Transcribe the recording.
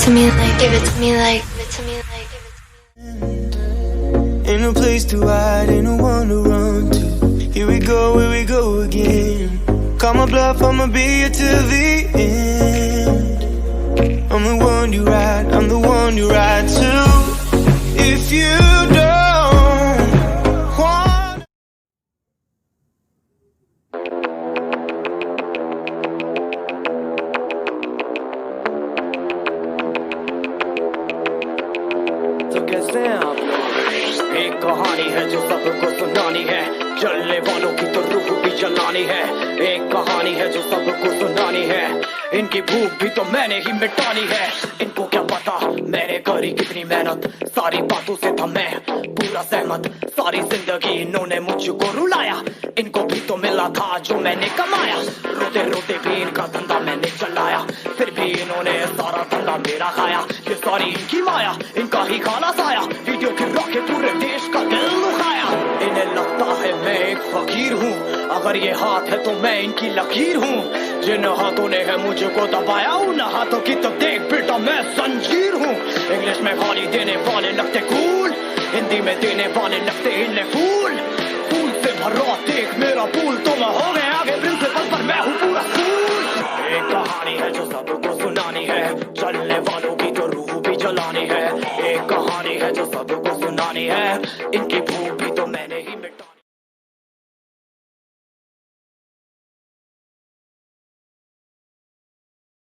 to me like, give it to me like, give it to me like, give it to me. Ain't no place to hide, ain't no one to run to. Here we go again. Call my bluff, I'ma be here till the end. I'm the one you ride, I'm the one you ride to. If you don't want. तो कैसे हैं आप लोग? एक कहानी है जो सबको सुनानी है, जलने वालों की तो रूह भी जलानी है। एक कहानी है जो सबको सुनानी है, इनकी भूख भी तो मैंने ही मिटानी है। इनको क्या पता मैंने करी कितनी मेहनत, सारी बातों से था मैं पूरा सहमत। सारी जिंदगी इन्होंने मुझको रुलाया, इनको भी तो मिला था जो मैंने कमाया। रोते रोते भी इनका धंधा मैंने चलाया, फिर भी इन्होंने सारा धंधा मेरा खाया। ये सारी इनकी माया, इनका ही खाना साया, वीडियो गिरा के पूरे देश का दिल दुखाया। इन्हें लगता है मैं एक फकीर हूँ, अगर ये हाथ है तो मैं इनकी लकीर हूँ। जिन हाथों ने है मुझको दबाया, उन हाथों की तो देख बेटा मैं जंजीर हूँ। इंग्लिश में गाली देने वाले लगते कूल, हिंदी में देने वाले लगते इन्हें फूल। फूल से भरा देख मेरा फूल, तो मैं हो गया आगे प्रिंसिपल पर मैं हूँ पूरा स्कूल। एक कहानी है जो सबको सुनानी है, चलने वालों की तो रूह भी जलानी है। एक कहानी है जो सबको सुनानी है, इनकी भूख भी तो मैंने ही